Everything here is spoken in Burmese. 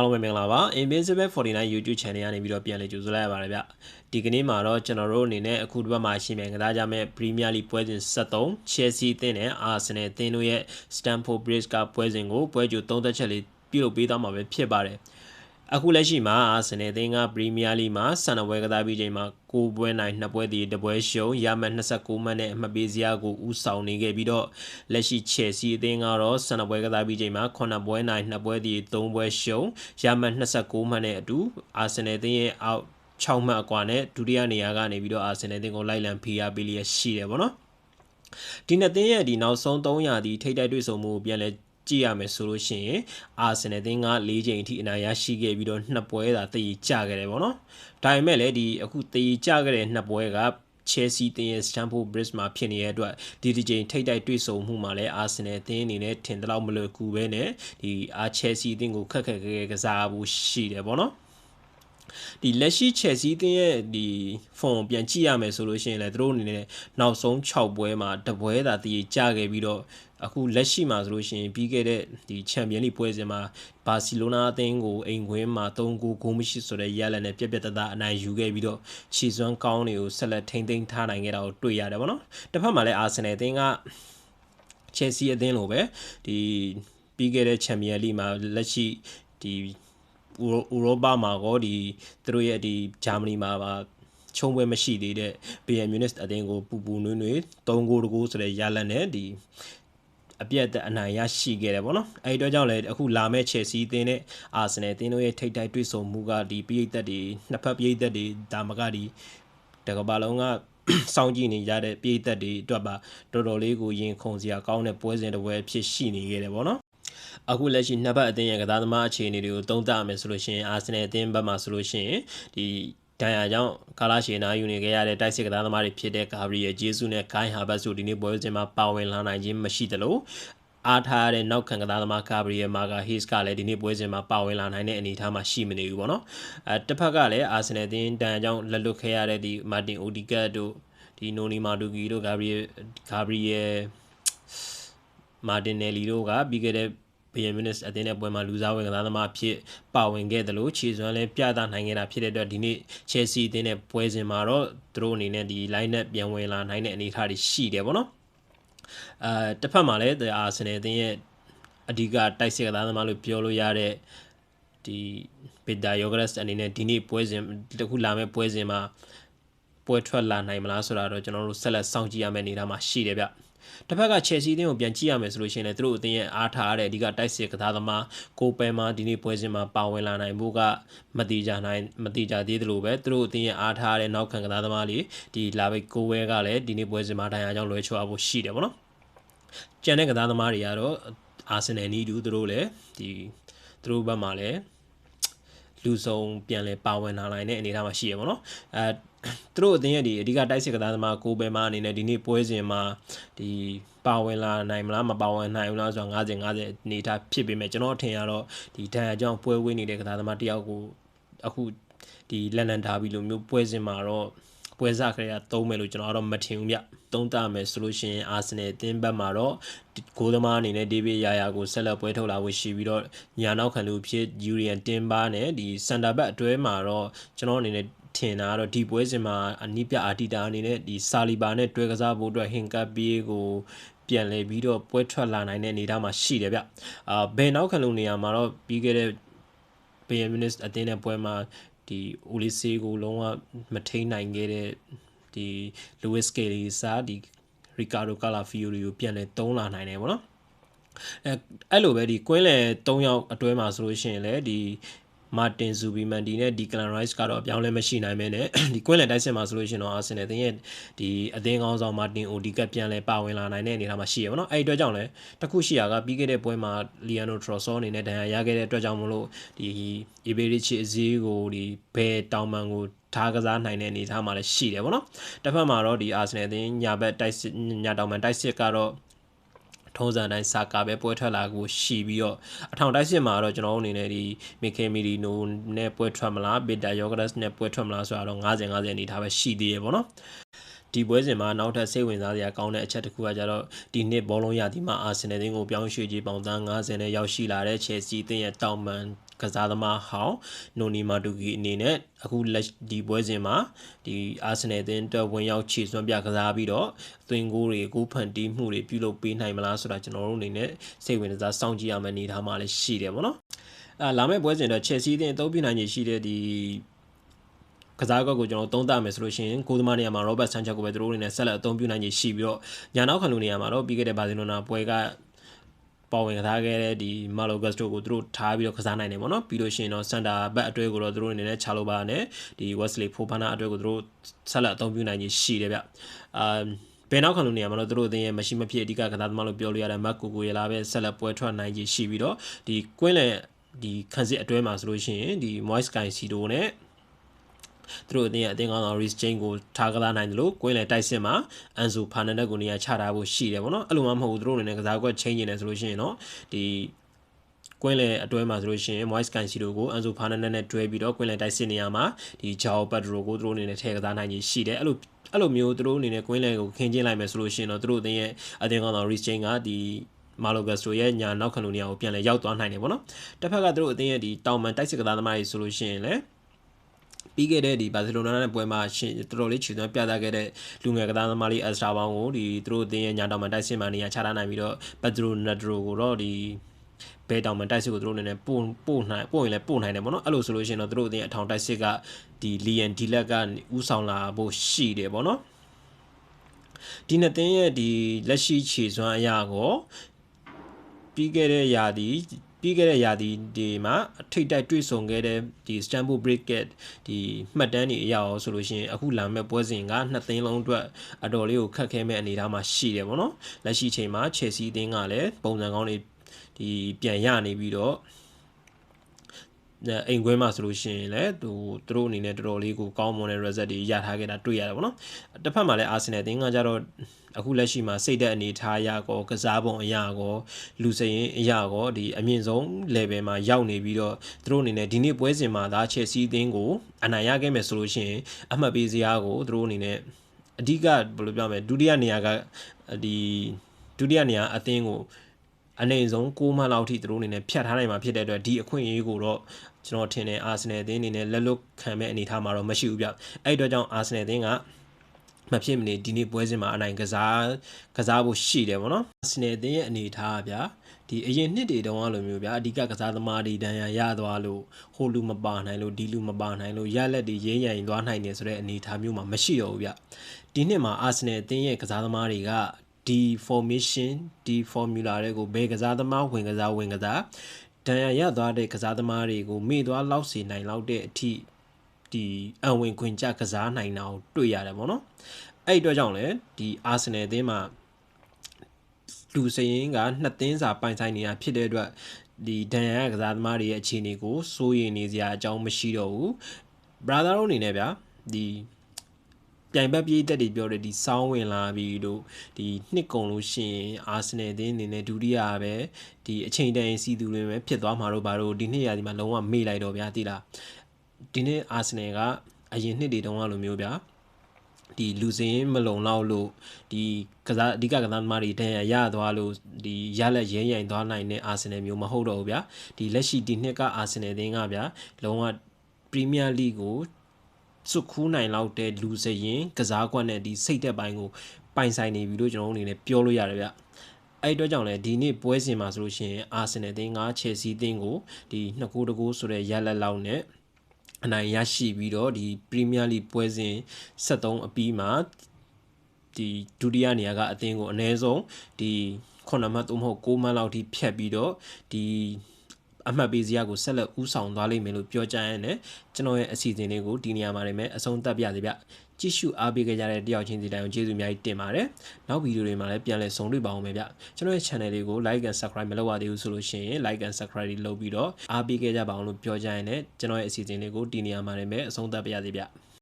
အားလုံးပဲမင်္ဂလာပါ Invincible 49 YouTube Channel ကနေပြီးတော့ပြန်လည်ကြိုဆိုလိုက်ရပါတယ်ဗျဒီကနေ့မှာတော့ကျွန်တော်တို့အနေနဲ့အခုတစ်ပတ်မှာရှင်းပြကစားကြမယ့် Premier League ပွဲစဉ်73 Chelsea အသင်းနဲ့ Arsenal အသင်းတို့ရဲ့ Stamford Bridge ကပွဲစဉ်ကိုပွဲကြို3သက်ချက်လေးပြုလုပ်ပေးသွားမှာပဲဖြစ်ပါတယ်အခုလက်ရှိမှာ Arsenal အသင်းက Premier League မှာ12ပွဲကစားပြီးချိန်မှာ9ပွဲနိုင်2ပွဲတည်1ပွဲရှုံးရမှတ်29မှတ်နဲ့အမှတ်ပေးစရာကိုဦးဆောင်နေခဲ့ပြီးတော့လက်ရှိ Chelsea အသင်းကတော့12ပွဲကစားပြီးချိန်မှာ9ပွဲနိုင်2ပွဲတည်3ပွဲရှုံးရမှတ်29မှတ်နဲ့အတူ Arsenal အသင်းရဲ့အောက်6မှတ်အကွာနဲ့ဒုတိယနေရာကနေပြီးတော့ Arsenal အသင်းကိုလိုက်လံဖိအားပေးလျက်ရှိတယ်ပေါ့နော်ဒီနှစ်သင်းရဲ့ဒီနောက်ဆုံး3ရာသီထိပ်တိုက်တွေ့ဆုံမှုပြန်လဲကြည့်ရမယ်ဆိုလို့ရှိရင်အာဆင်နယ်အသင်းက4ချိန်အထိအနိုင်ရရှိခဲ့ပြီးတော့2ပွဲသာတည်ကြခဲ့တယ်ပေါ့နော်ဒါပေမဲ့လည်းဒီအခုတည်ကြခဲ့တဲ့2ပွဲကChelsea အသင်းရဲ့ Stamford Bridge မှာဖြစ်နေတဲ့အတွက်ဒီချိန်ထိပ်တိုက်တွေ့ဆုံမှုမှာလည်း Arsenal အသင်းအနေနဲ့ထင်သလောက်မလွယ်ကူပဲနဲ့ဒီ Chelsea အသင်းကိုခက်ခက်ခဲခဲကစားဖို့ရှိတယ်ပေါ့နော်ဒီလက်ရှိ Chelsea အသင်းရဲ့ဒီဖုန်းပြန်ကြည့်ရမယ်ဆိုလို့ရှိရင်လည်းသူတို့အနေနဲ့နောက်ဆုံး6ပွဲမှာတပွဲသာတည်ကြခဲ့ပြီးတော့အခုလက်ရှိမှာဆိုလို့ရှိရင်ပြီးခဲ့တဲ့ဒီချန်ပီယံလိပွဲစဉ်မှာဘာစီလိုနာအသင်းကိုအိမ်ခွင်းမှာ3ဂိုးဂိုးမရှိဆိုတဲ့ရလဒ်နဲ့ပြက်ပြက်တသားအနိုင်ယူခဲ့ပြီးတော့ခြေစွမ်းကောင်းတွေကိုဆက်လက်ထိန်းသိမ်းထားနိုင်ခဲ့တာကိုတွေ့ရတယ်ပေါ့နော်တစ်ဖက်မှာလည်းအာဆင်နယ်အသင်းက Chelsea အသင်းလိုပဲဒီပြီးခဲ့တဲ့ချန်ပီယံလိမှာလက်ရှိဒီဥရောပမှာကောဒီသူတို့ရဲ့ဒီဂျာမနီမှာပါချုံပွဲမရှိသေးတဲ့ Bayern Munich အသင်းကိုပူပူနွေးနွေး3ဂိုးတကူဆိုတဲ့ရလဒ်နဲ့ဒီအပြတ်အနိုင်ရရှိခဲ့တယ်ပေါ့နော်အဲဒီတော့ကြောင့်လည်းအခုလာမဲ့ Chelsea အသင်းနဲ့ Arsenal အသင်းတို့ရဲ့ထိပ်တိုက်တွေ့ဆုံမှုကဒီပရိသတ်တွေနှစ်ဖက်ပရိသတ်တွေဒါမှကဒီတကဘာလုံးကစောင့်ကြည့်နေကြတဲ့ပရိသတ်တွေအတွက်ပါတော်တော်လေးကိုရင်ခုန်စရာကောင်းတဲ့ပွဲစဉ်တစ်ပွဲဖြစ်ရှိနေခဲ့တယ်ပေါ့နော်အခုလက်ရှိနှစ်ဘက်အသင်းရဲ့ကစားသမားအခြေအနေတွေကိုသုံးသပ်ရမယ်ဆိုလို့ရှိရင် Arsenal အသင်းဘက်မှာဆိုလို့ရှိရင်ဒီဒဏ်ရာကြောင့်ကာလာရှေနာယူနေခဲ့ရတဲ့တိုက်စစ်ကစားသမားတွေဖြစ်တဲ့ဂါဘရီယယ်ဂျေဆုနဲ့ဂိုင်းဟာဘတ်တို့ဒီနေ့ပွဲစဉ်မှာပါဝင်လာနိုင်ခြင်းမရှိသလိုအားထားတဲ့နောက်ခံကစားသမားဂါဘရီယယ်မာဂါဟေ့စ်ကလည်းဒီနေ့ပွဲစဉ်မှာပါဝင်လာနိုင်တဲ့အနေအထားမှာရှိမနေဘူးပေါ့နော်တစ်ဖက်ကလည်းအာဆင်နယ်အသင်းဒဏ်ရာကြောင့်လက်လွတ်ခဲ့ရတဲ့ဒီမာတင်အိုဒီကတ်တို့ဒီနိုနီမာဒူကီတို့ဂါဘရီယယ်မာတင်နယ်လီတို့ကပြီးခဲ့တဲ့Bayern Munich အသင်းနဲ့ပွဲမှာလူစားဝင်ကစားသမားဖြစ်ပါဝင်ခဲ့တယ်လို့ခြေစွမ်းလည်းပြသနိုင်ခဲ့တာဖြစ်တဲ့အတွက်ဒီနေ့ Chelsea အသင်းနဲ့ပွဲစဉ်မှာတော့သူတို့အနေနဲ့ဒီ line up ပြန်ဝင်လာနိုင်တဲ့အနေအထားတွေရှိတယ်ပေါ့နော်တစ်ဖက်မှာလည်း Arsenal အသင်းရဲ့အဓိကတိုက်စစ်ကစားသမားလို့ပြောလို့ရတဲ့ဒီ Peter Yilmaz အနေနဲ့ဒီနေ့ပွဲစဉ်တခုလာမဲ့ပွဲစဉ်မှာပွဲထွက်လာနိုင်မလားဆိုတာတော့ကျွန်တော်တို့ဆက်လက်စောင့်ကြည့်ရမယ့်အနေအထားမှာရှိတယ်ဗျတစ်ဖက်က Chelsea အသင်းကိုပြန်ကြည့်ရမယ်ဆိုလို့ရှိရင်လည်းသူတို့အသင်းရဲ့အားထားတဲ့အဓိကတိုက်စစ်ကစားသမားကိုပယ်မှာဒီနေ့ပွဲစဉ်မှာပါဝင်လာနိုင်ဖို့ကမတိကြသေးသလိုပဲသူတို့အသင်းရဲ့အားထားတဲ့နောက်ခံကစားသမားတွေဒီလာဘိတ်ကိုဝဲကလည်းဒီနေ့ပွဲစဉ်မှာဒဏ်ရာကြောင့်လွဲချော်ဖို့ရှိတယ်ပေါ့နော်ကျန်တဲ့ကစားသမားတွေကတော့ Arsenal နီးတူသူတို့လည်းဒီသူတို့ဘက်မှာလည်းလူဆုံးပြန်လဲပါဝင်လာနိုင်တဲ့အနေအထားမှာရှိရပါတော့သူတို့အသင်းရဲ့ဒီအဓိကတိုက်စစ်ကစားသမားကိုပဲမအနေနဲ့ဒီနေ့ပွဲစဉ်မှာဒီပါဝင်လာနိုင်မလားမပါဝင်နိုင်ဘူးလားဆိုတော့50-50အနေအထားဖြစ်ပေမဲ့ကျွန်တော်အထင်ရတော့ဒီဒဏ်ရာကြောင့်ပွဲဝေးနေတဲ့ကစားသမားတယောက်ကိုအခုဒီလန်ဒန်ဒါဘီလိုမျိုးပွဲစဉ်မှာတော့ပွဲစားခရရသုံးမယ်လို့ကျွန်တော်ကတော့မထင်ဘူးဗျသုံးသပ်မယ်ဆိုလို့ရှိရင်အာဆင်နယ်အသင်းဘက်မှာတော့ဂိုးသမားအနေနဲ့ဒေးဗစ်ယာယာကိုဆက်လက်ပွဲထုတ်လာဖို့ရှိပြီးတော့ညာနောက်ခံလူဖြစ်ယူရီယန်တင်ဘာနဲ့ဒီစန်တာဘက်အတွဲမှာတော့ကျွန်တော်အနေနဲ့ထင်တာကတော့ဒီပွဲစဉ်မှာအနိပြအာတီတာအနေနဲ့ဒီဆာလီဘာနဲ့တွဲကစားဖို့အတွက်ဟင်ကပ်ပီးကိုပြန်လဲပြီးတော့ပွဲထွက်လာနိုင်တဲ့အနေအထားမှာရှိတယ်ဗျဘယ်နောက်ခံလူနေရာမှာတော့ပြီးခဲ့တဲ့ Bayern Munich အသင်းနဲ့ပွဲမှာဒီအိုလီဆေးကိုလုံးဝမထိန်နိုင်ခဲ့တဲ့ဒီ Luis Kelly စာဒီ Ricardo Calafiori ကိုပြန်လဲသုံးလာနိုင်တယ်ပေါ့နော်အဲ့လိုပဲဒီကွင်းလဲ3ယောက်အတွဲမှာဆိုလို့ရှိရင်လည်းဒီမာတင်ဇူဘီမန်ဒီနဲ့ဒီကလန်ရိုက်စ်ကတော့အပြောင်းလဲမရှိနိုင်မဲနဲ့ဒီကွင်းလန်တိုက်စစ်မှာဆိုလို့ရှိရင်တော့အာဆင်နယ်အသင်းရဲ့ဒီအသင်းကောင်းဆောင်မာတင်အိုဒီကပြန်လဲပါဝင်လာနိုင်တဲ့အနေအထားမှာရှိရပါတော့အဲ့ဒီအတွက်ကြောင့်လဲတခုရှိရာကပြီးခဲ့တဲ့ပွဲမှာလီယန်နိုထရော်ဆောအနေနဲ့ဒဏ်ရာရခဲ့တဲ့အတွက်ကြောင့်မလို့ဒီအေဘေရီချီအစည်းကိုဒီဘယ်တောင်မန်ကိုထားကစားနိုင်တဲ့အနေအထားမှာလည်းရှိတယ်ပေါ့နော်တစ်ဖက်မှာတော့ဒီအာဆင်နယ်အသင်းညာဘက်တိုက်စစ်ညာတောင်မန်တိုက်စစ်ကတော့ထုံးစံတိုင်းစာကာပဲပွဲထွက်လာကိုရှိပြီးတော့အထောင်တိုက်စစ်မှာတော့ကျွန်တော်တို့အနေနဲ့ဒီမီကေမီဒီနိုနဲ့ပွဲထွက်မလားဘီတာယောဂရက်စ်နဲ့ပွဲထွက်မလားဆိုတာတော့50-50အနေထားပဲရှိသေးရပေါ့နော် ဒီပွဲစဉ်မှာနောက်ထပ်စိတ်ဝင်စားစရာကောင်းတဲ့အချက်တစ်ခုကကြတော့ဒီနှစ်ဘောလုံးရသည်မှာအာဆင်နယ်အသင်းကိုပြောင်းရွှေ့ကြီးပေါင်သား90နဲ့ရောက်ရှိလာတဲ့ Chelsea အသင်းရဲ့တောင်ပန်ကစားသမားဟောင်းနိုနီမာတူဂီအနေနဲ့အခုဒီပွဲစဉ်မှာဒီအာဆင်နယ်အသင်းအတွက်ဝင်ရောက်ခြေစွမ်းပြကစားပြီးတော့အသွင်ကိုဖန်တီးမှုတွေပြုလုပ်ပေးနိုင်မလားဆိုတာကျွန်တော်တို့အနေနဲ့စိတ်ဝင်စားစောင့်ကြည့်ရမယ့်အနေအထားမှာလည်းရှိတယ်ပေါ့နော်လာမယ့်ပွဲစဉ်တော့ Chelsea အသင်းအသုံးပြုနိုင်ခြေရှိတဲ့ဒီကစားကွက်ကိုကျွန်တော်သုံးသပ်မယ်ဆိုလို့ရှိရင်ကိုသမားနေရာမှာ Robert Sanchez ကိုပဲသူတို့အနေနဲ့ဆက်လက်အသုံးပြုနိုင်ခြေရှိပြီးတော့ညာနောက်ခံလူနေရာမှာတော့ပြီးခဲ့တဲ့ဘာစီလိုနာပွဲကပေါ်ဝင်ကစားခဲ့တဲ့ဒီ Malo Gusto ကိုသူတို့ထားပြီးတော့ကစားနိုင်တယ်ပေါ့နော်ပြီးလို့ရှိရင်တော့ Center Back အတွဲကိုတော့သူတို့အနေနဲ့ Chalobah နဲ့ဒီ Wesley Fofana အတွဲကိုသူတို့ဆက်လက်အသုံးပြုနိုင်ခြေရှိတယ်ဗျဘယ်နောက်ခံလူနေရာမှာတော့သူတို့အသင်းရဲ့မရှိမဖြစ်အဓိကကစားသမားလို့ပြောလို့ရတဲ့ Marco Cucurella လာပဲဆက်လက်ပွဲထွက်နိုင်ခြေရှိပြီးတော့ဒီကွင်းလယ်ဒီခန်းစစ်အတွဲမှာဆိုလို့ရှိရင်ဒီ Moise Caicedo နဲ့သူတို့အသင်းကောင်းဆောင် Reece James ကိုထားကစားနိုင်တယ်လို့ကွင်းလယ်တိုက်စစ်မှာ Enzo Fernandez ကိုနေရာချထားဖို့ရှိတယ်ပေါ့နော်အဲ့လိုမှမဟုတ်ဘူးသူတို့အနေနဲ့ကစားကွက်ချင်းနေတယ်ဆိုလို့ရှိရင်တော့ဒီကွင်းလယ်အတွဲမှာဆိုလို့ရှိရင် Moise Caicedo ကို Enzo Fernandez နဲ့တွဲပြီးတော့ကွင်းလယ်တိုက်စစ်နေရာမှာဒီ Joao Pedro ကိုသူတို့အနေနဲ့ထည့်ကစားနိုင်ကြီးရှိတယ်အဲ့လိုမျိုးသူတို့အနေနဲ့ကွင်းလယ်ကိုခင်းကျင်းလိုက်မယ်ဆိုလို့ရှိရင်တော့သူတို့အသင်းရဲ့အသင်းကောင်းဆောင် Reece James ကဒီMalo Gusto ရဲ့ညာနောက်ခံလူနေရာကိုပြန်လဲရောက်သွားနိုင်တယ်ပေါ့နော်တစ်ဖက်ကသူတို့အသင်းရဲ့ဒီတောင်ပန်တိုက်စစ်ကစားသမားတွေဆိုလို့ရှိရင်လည်းပြီးခဲ့တဲ့ဒီဘာစီလိုနာနဲ့ပွဲမှာရှင်တော်တော်လေးခြေသွမ်းပြသခဲ့တဲ့လူငယ်ကစားသမားလေးအက်စထရာဘောင်းကိုဒီသူတို့အသင်းရဲ့ညာတောင်ပန်တိုက်စစ်မှနေရာချထားနိုင်ပြီးတော့ Pedro Neto ကိုတော့ဒီဘဲတောင်ပန်တိုက်စစ်ကိုသူတို့အနေနဲ့ပို့ရင်လည်းပို့နိုင်တယ်ပေါ့နော်အဲ့လိုဆိုလို့ရှိရင်တော့သူတို့အသင်းအထောင်တိုက်စစ်ကဒီ Liam Delap ကဥဆောင်လာဖို့ရှိတယ်ပေါ့နော်ဒီနှစ်သင်းရဲ့ဒီလက်ရှိခြေစွမ်းအရာကိုပြီးခဲ့တဲ့ရာသီဒီမှာထိတ်တိုက်တွေ့ဆုံခဲ့တဲ့ဒီ Stamford Bridge ဒီမှတ်တမ်းတွေအရအောင်ဆိုလို့ရှိရင်အခုလာမဲ့ပွဲစဉ်ကနှစ်သင်းလုံးအတွက်အတော်လေးကိုခက်ခဲမဲ့အနေအထားမှာရှိတယ်ပေါ့နော်လက်ရှိချိန်မှာ Chelsea အသင်းကလည်းပုံစံကောင်းတွေဒီပြန်ရနေပြီးတော့အိမ်ခွဲမှာဆိုလို့ရှိရင်လည်းသူတို့အနေနဲ့တော်တော်လေးကိုကောင်းမွန်တဲ့ result တွေရထားခဲ့တာတွေ့ရတယ်ပေါ့နော်တစ်ဖက်မှာလည်း Arsenal အသင်းကကြတော့အခုလက်ရှိမှာစိတ်သက်အနေထားအရကောကစားပုံအရကောလူစရင်အရကောဒီအမြင့်ဆုံး level မှာရောက်နေပြီးတော့သူတို့အနေနဲ့ဒီနေ့ပွဲစဉ်မှာဒါ Chelsea အသင်းကိုအနိုင်ရခဲ့မယ်ဆိုလို့ရှိရင်အမှတ်ပေးစရာကိုသူတို့အနေနဲ့အဓိကဘယ်လိုပြောမလဲဒုတိယနေရာကဒီဒုတိယနေရာအသင်းကိုအနေဆုံး6မှတ်လောက်ထိသူတို့အနေနဲ့ဖြတ်ထားနိုင်မှာဖြစ်တဲ့အတွက်ဒီအခွင့်အရေးကိုတော့ကျွန်တော်ထင်တယ်အာဆင်နယ်အသင်းအနေနဲ့လက်လွတ်ခံမဲ့အနေအထားမှာတော့မရှိဘူးဗျအဲ့အတွက်ကြောင့်အာဆင်နယ်အသင်းကမဖြစ်မနေဒီနေ့ပွဲစဉ်မှာအနိုင်ကစားဖို့ရှိတယ်ပေါ့နော်အာဆင်နယ်အသင်းရဲ့အနေအထားဗျဒီအရင်နှစ်တွေတုန်းကလိုမျိုးဗျအဓိကကစားသမားတွေတန်ရာရသွားလို့ဟိုလူမပါနိုင်လို့ဒီလူမပါနိုင်လို့ရလက်တွေရင်းရန်သွားနိုင်တယ်ဆိုတဲ့အနေအထားမျိုးမှာမရှိတော့ဘူးဗျဒီနှစ်မှာအာဆင်နယ်အသင်းရဲ့ကစားသမားတွေကဒီ formation ဒီ formula တွေကိုဘယ်ကစားသမားဝင်ကစားဒဏ်ရာရသွားတဲ့ကစားသမားတွေကိုမေ့သွားလောက်စီနိုင်လောက်တဲ့အထိဒီအဝင်ခွင်ကြကစားနိုင်တာကိုတွေ့ရတယ်ပေါ့နော်အဲ့အတွက်ကြောင့်လည်းဒီအာဆင်နယ်အသင်းမှာလူစရင်က2သင်းစာပိုင်ဆိုင်နေတာဖြစ်တဲ့အတွက်ဒီဒဏ်ရာရကစားသမားတွေရဲ့အခြေအနေကိုစိုးရိမ်နေစရာအကြောင်းမရှိတော့ဘူး brother တို့အနေနဲ့ဗျာဒီပြိုင်ဘက်ပြည်သက်တွေပြောတဲ့ဒီစောင်းဝင်လာပြီးတို့ဒီနှစ်ကုန်လို့ရှိရင်အာဆင်နယ်အသင်းအနေနဲ့ဒုတိယပဲဒီအချိန်တန်စီသူတွေပဲဖြစ်သွားမှာတော့ဘာလို့ဒီနှစ်ရာဒီမှာလုံးဝမေ့လိုက်တော့ဗျာတိလားဒီနေ့အာဆင်နယ်ကအရင်နှစ်တွေတုန်းကလိုမျိုးဗျာဒီလူစင်းမလုံလောက်လို့ဒီအဓိကကစားသမားတွေတန်ရသွားလို့ဒီရလက်ရဲရင်သွားနိုင်တဲ့အာဆင်နယ်မျိုးမဟုတ်တော့ဘူးဗျာဒီလက်ရှိဒီနှစ်ကအာဆင်နယ်အသင်းကဗျာလုံးဝပရီးမီးယားလိကိုစုခူးနိုင်လောက်တဲ့လူစရင်ကစားကွက်နဲ့ဒီစိတ်သက်ပိုင်းကိုပိုင်ဆိုင်နေပြီလို့ကျွန်တော်တို့အနေနဲ့ပြောလို့ရတယ်ဗျအဲ့အတွက်ကြောင့်လည်းဒီနေ့ပွဲစဉ်မှာဆိုလို့ရှိရင်အာဆင်နယ်အသင်းက Chelsea အသင်းကိုဒီ2-2ဆိုတဲ့ရလက်လောက်နဲ့အနိုင်ရရှိပြီးတော့ဒီပရီးမီးယားလိပွဲစဉ်73အပြီးမှာဒီဒုတိယနေရာကအသင်းကိုအနည်းဆုံးဒီ9မှတ်သို့မဟုတ်6မှတ်လောက်ထိဖြတ်ပြီးတော့ဒီအမှတ်ပေးစရာကိုဆက်လက်ဦးဆောင်သွားလိမ့်မယ်လို့ပြောကြရရင်ကျွန်တော်ရဲ့အစီအစဉ်လေးကိုဒီနေရာမှာနေမယ်အဆုံးသတ်ပြစေဗျကြည့်ရှုအားပေးကြတဲ့တယောက်ချင်းစီတိုင်းကိုကျေးဇူးအများကြီးတင်ပါတယ်နောက်ဗီဒီယိုတွေမှာလည်းပြန်လည်ဆုံတွေ့ပါအောင်မယ်ဗျကျွန်တော်ရဲ့ channel လေးကို like and subscribe မလုပ်ရသေးဘူးဆိုလို့ရှိရင် like and subscribe လုပ်ပြီးတော့အားပေးကြပါအောင်လို့ပြောကြရရင်ကျွန်တော်ရဲ့အစီအစဉ်လေးကိုဒီနေရာမှာနေမယ်အဆုံးသတ်ပြရစေဗျ